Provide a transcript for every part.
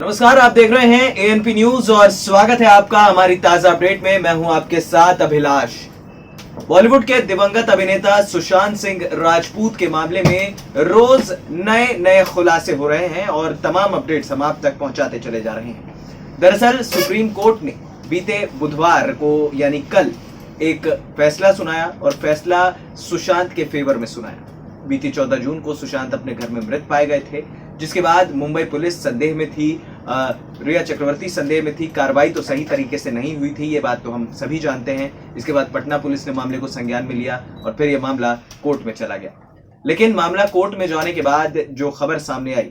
नमस्कार, आप देख रहे हैं एएनपी न्यूज और स्वागत है आपका हमारी ताजा अपडेट में। मैं हूं आपके साथ अभिलाष। बॉलीवुड के दिवंगत अभिनेता सुशांत सिंह राजपूत के मामले में रोज नए नए खुलासे हो रहे हैं और तमाम अपडेट्स हम आप तक पहुंचाते चले जा रहे हैं। दरअसल सुप्रीम कोर्ट ने बीते बुधवार को यानी कल एक फैसला सुनाया और फैसला सुशांत के फेवर में सुनाया। बीती 14 जून को सुशांत अपने घर में मृत पाए गए थे, जिसके बाद मुंबई पुलिस संदेह में थी, रिया चक्रवर्ती संदेह में थी। कार्रवाई तो सही तरीके से नहीं हुई थी, ये बात तो हम सभी जानते हैं। इसके बाद पटना पुलिस ने मामले को संज्ञान में लिया और फिर यह मामला कोर्ट में चला गया। लेकिन मामला कोर्ट में जाने के बाद जो खबर सामने आई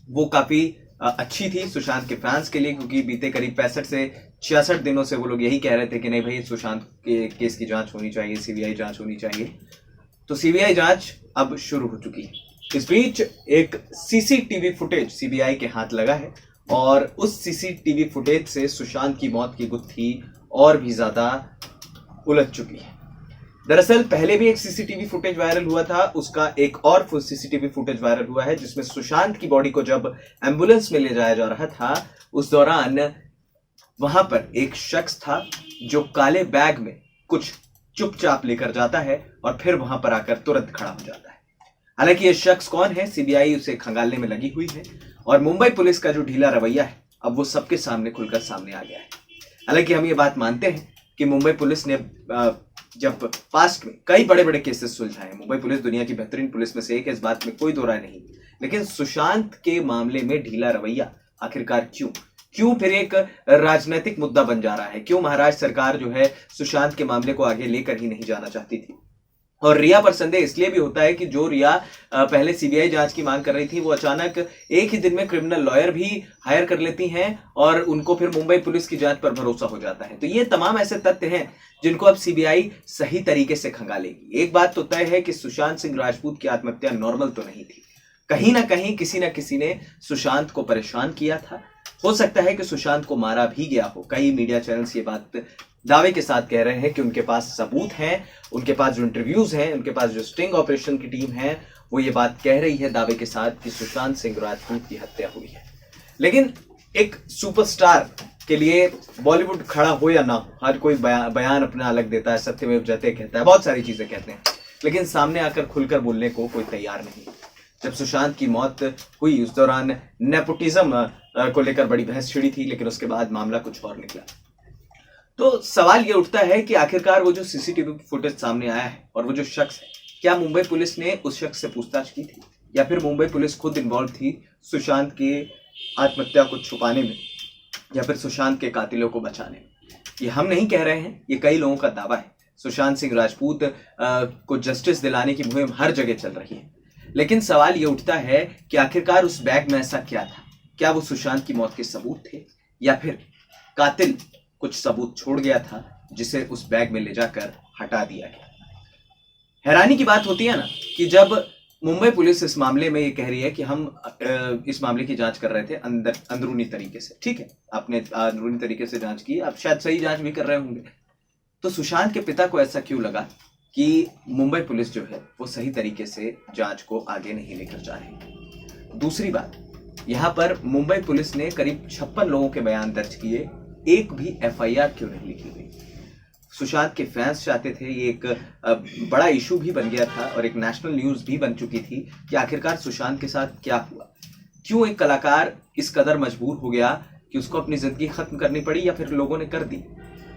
वो काफी अच्छी थी सुशांत के फैंस के लिए, क्योंकि बीते करीब 65 से 66 दिनों से वो लोग यही कह रहे थे कि नहीं भाई, सुशांत के केस की जांच होनी चाहिए, सीबीआई जांच होनी चाहिए। तो सीबीआई जांच अब शुरू हो चुकी है। इस बीच एक सीसीटीवी फुटेज सीबीआई के हाथ लगा है और उस सीसीटीवी फुटेज से सुशांत की मौत की गुत्थी और भी ज्यादा उलझ चुकी है। दरअसल पहले भी एक सीसीटीवी फुटेज वायरल हुआ था, उसका एक और सीसीटीवी फुटेज वायरल हुआ है जिसमें सुशांत की बॉडी को जब एम्बुलेंस में ले जाया जा रहा था, उस दौरान वहां पर एक शख्स था जो काले बैग में कुछ चुपचाप लेकर जाता है और फिर वहां पर आकर तुरंत खड़ा हो जाता है। हालांकि ये शख्स कौन है, सीबीआई उसे खंगालने में लगी हुई है और मुंबई पुलिस का जो ढीला रवैया है अब वो सबके सामने खुलकर सामने आ गया है। हालांकि हम ये बात मानते हैं कि मुंबई पुलिस ने जब पास्ट में कई बड़े बड़े केसेस सुलझाए, मुंबई पुलिस दुनिया की बेहतरीन पुलिस में से एक है, इस बात में कोई दो राय नहीं। लेकिन सुशांत के मामले में ढीला रवैया आखिरकार क्यों फिर एक राजनीतिक मुद्दा बन जा रहा है? क्यों महाराष्ट्र सरकार जो है सुशांत के मामले को आगे लेकर ही नहीं जाना चाहती थी? और रिया पर संदेह इसलिए भी होता है कि जो रिया पहले सीबीआई जांच की मांग कर रही थी, वो अचानक एक ही दिन में क्रिमिनल लॉयर भी हायर कर लेती हैं और उनको फिर मुंबई पुलिस की जांच पर भरोसा हो जाता है। तो ये तमाम ऐसे तथ्य हैं जिनको अब सीबीआई सही तरीके से खंगालेगी। एक बात तो तय है कि सुशांत सिंह राजपूत की आत्महत्या नॉर्मल तो नहीं थी। कहीं ना कहीं किसी ना किसी ने सुशांत को परेशान किया था। हो सकता है कि सुशांत को मारा भी गया हो। कई मीडिया चैनल्स ये बात दावे के साथ कह रहे हैं कि उनके पास सबूत हैं, उनके पास जो इंटरव्यूज हैं, उनके पास जो स्टिंग ऑपरेशन की टीम है, वो ये बात कह रही है दावे के साथ कि सुशांत सिंह राजपूत की हत्या हुई है। लेकिन एक सुपरस्टार के लिए बॉलीवुड खड़ा हो या ना हो, हर कोई बयान अपना अलग देता है, सत्यमेव जयते कहता है, बहुत सारी चीजें कहते हैं, लेकिन सामने आकर खुलकर बोलने को कोई तैयार नहीं। जब सुशांत की मौत हुई उस दौरान नेपोटिज्म को लेकर बड़ी बहस छिड़ी थी, लेकिन उसके बाद मामला कुछ और निकला। तो सवाल ये उठता है कि आखिरकार वो जो सीसीटीवी फुटेज सामने आया है और वो जो शख्स है, क्या मुंबई पुलिस ने उस शख्स से पूछताछ की थी या फिर मुंबई पुलिस खुद इन्वॉल्व थी सुशांत की आत्महत्या को छुपाने में या फिर सुशांत के कातिलों को बचाने में? ये हम नहीं कह रहे हैं, ये कई लोगों का दावा है। सुशांत सिंह राजपूत को जस्टिस दिलाने की मुहिम हर जगह चल रही है, लेकिन सवाल ये उठता है कि आखिरकार उस बैग में ऐसा क्या था? क्या वो सुशांत की मौत के सबूत थे या फिर कातिल कुछ सबूत छोड़ गया था जिसे उस बैग में ले जाकर हटा दिया गया? हैरानी की बात होती है ना कि जब मुंबई पुलिस इस मामले में ये कह रही है कि हम इस मामले की जांच कर रहे थे अंदरूनी तरीके से। ठीक है, आपने अंदरूनी तरीके से जांच की, आप शायद सही जांच भी कर रहे होंगे, तो सुशांत के पिता को ऐसा क्यों लगा कि मुंबई पुलिस जो है वो सही तरीके से जांच को आगे नहीं लेकर जा रही? दूसरी बात, यहां पर मुंबई पुलिस ने करीब 56 लोगों के बयान दर्ज किए, एक भी एफआईआर क्यों नहीं लिखी गई? सुशांत के फैंस चाहते थे, ये एक बड़ा इशू भी बन गया था और एक नेशनल न्यूज भी बन चुकी थी कि आखिरकार सुशांत के साथ क्या हुआ। क्यों एक कलाकार इस कदर मजबूर हो गया कि उसको अपनी जिंदगी खत्म करनी पड़ी या फिर लोगों ने कर दी?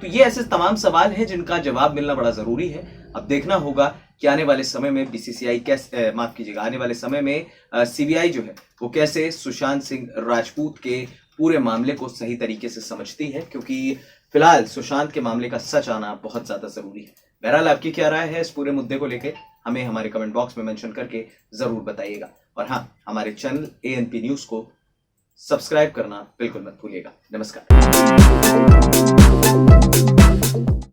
तो ये ऐसे तमाम सवाल हैं जिनका जवाब मिलना बड़ा जरूरी है। अब देखना होगा कि आने वाले समय में बीसीसीआई कैसे आने वाले समय में सीबीआई जो है वो कैसे सुशांत सिंह राजपूत के पूरे मामले को सही तरीके से समझती है, क्योंकि फिलहाल सुशांत के मामले का सच आना बहुत ज्यादा जरूरी है। बहरहाल आपकी क्या राय है इस पूरे मुद्दे को लेकर, हमें हमारे कमेंट बॉक्स में मेंशन करके जरूर बताइएगा। और हाँ, हमारे चैनल एएनपी न्यूज को सब्सक्राइब करना बिल्कुल मत भूलिएगा। नमस्कार।